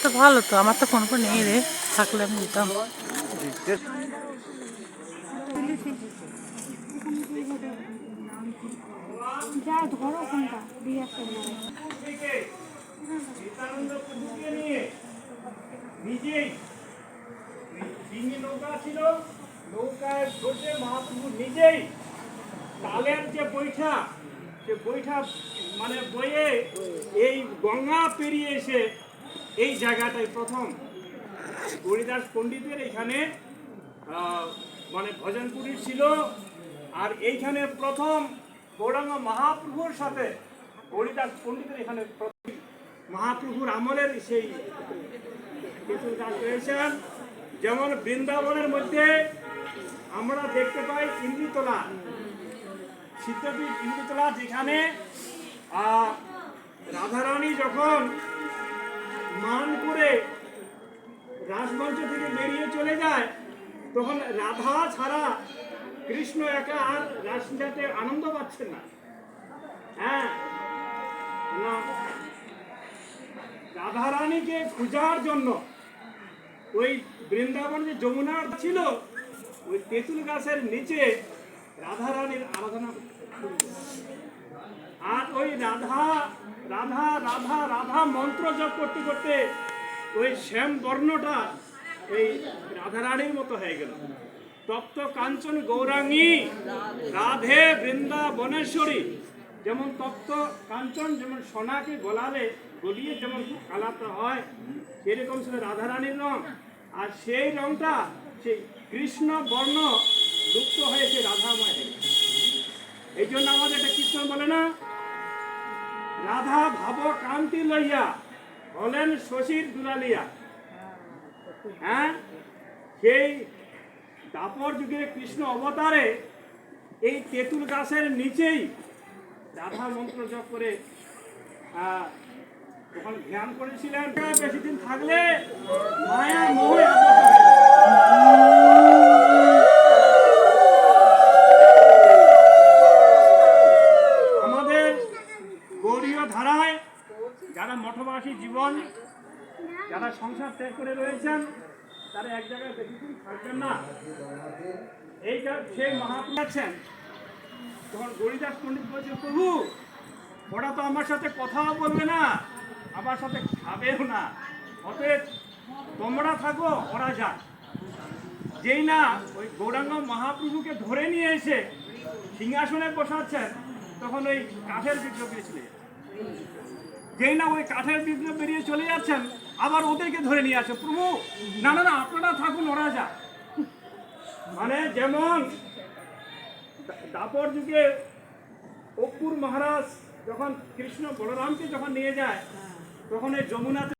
তো ভালো তো, আমার তো ফোন নেই রে, থাকলে আমি দিতাম। যা ধরো কোনটা দিয়ে আসতে নিজেই ডিঙি নৌকা ছিল, নৌকায় বসে মহাপ্রভু নিজেই তালের যে বৈঠা, সে বৈঠা মানে বয়ে এই গঙ্গা পেরিয়ে এসে এই জায়গাটাই প্রথম হরিদাস পণ্ডিতের এখানে মানে ভজন কুটির ছিল। আর এইখানে প্রথম গৌরাঙ্গ মহাপ্রভুর সাথে হরিদাস পণ্ডিতের এখানে মহাপ্রভুর আমলের সেই কিছু গাছ রয়েছেন। যেমন বৃন্দাবনের মধ্যে আমরা দেখতে পাই ইন্দ্রিতলা, সিদ্ধপীঠ ইন্দ্রিতলা, যেখানে রাধারানী যখন মান করে রাজমঞ্চ থেকে বেরিয়ে চলে যায়, তখন রাধা ছাড়া কৃষ্ণ একা আর রাসলীলাতে আনন্দ পাচ্ছেন না। হ্যাঁ, রাধারানীকে খোঁজার জন্য ওই বৃন্দাবন যে যমুনা ছিল, ওই তেঁতুল গাছের নিচে রাধারানীর আরাধনা, আর ওই রাধা রাধা রাধা রাধা মন্ত্র জপ করতে করতে ওই শ্যাম বর্ণটা এই রাধারানীর মতো হয়ে গেল। তপ্ত কাঞ্চন গৌরাঙ্গী রাধে বৃন্দাবনেশ্বরী। যেমন তপ্ত কাঞ্চন, যেমন সোনাকে গলিয়ে যেমন কালাতে হয়, সেরকম ছিল রাধারানীর রং। আর সেই রংটা সেই কৃষ্ণ বর্ণ লুপ্ত হয়েছে রাধাময় হয়ে। এই জন্য আমাদের একটা কীর্তন বলে না, রাধা ভাব কান্তি লইয়া হলেন শশীর দুলালিয়া। হ্যাঁ, সেই দাপর যুগে কৃষ্ণ অবতারে এই তেঁতুল গাছের নিচেই রাধা মন্ত্র জপ করে তখন ধ্যান করেছিলেন। বেশি দিন থাকলে মায়া মোহে আমাদের গৌড়ীয় ধারায় যারা মঠবাসী জীবন, যারা সংসার ত্যাগ করে রয়েছেন, তারা এক জায়গায় বেশি দিন থাকবেন না। এইটা সেই মহাপ্রভু আছেন। তখন হরিদাস পণ্ডিত বলছে, প্রভু ওরা তো আমার সাথে কথাও বলবে না, আমার সাথে খাবেও না, অতএব তোমরা থাকো, ওরা যাক। যেই না ওই গৌরাঙ্গ মহাপ্রভুকে ধরে নিয়ে এসে সিংহাসনে বসাচ্ছেন, তখন ওই কাঠের বিগ্রহ বেরিয়ে চলে যাচ্ছে। যেই না ওই কাঠের বিগ্রহ বেরিয়ে চলে যাচ্ছেন, আবার ওদেরকে ধরে নিয়ে আসে, প্রভু না না না আপনারা থাকুন, ওরা যাক। মানে যেমন দাপর যুগে অপুর মহারাজ যখন কৃষ্ণ বলরামকে যখন নিয়ে যায়, তখন এই যমুনাতে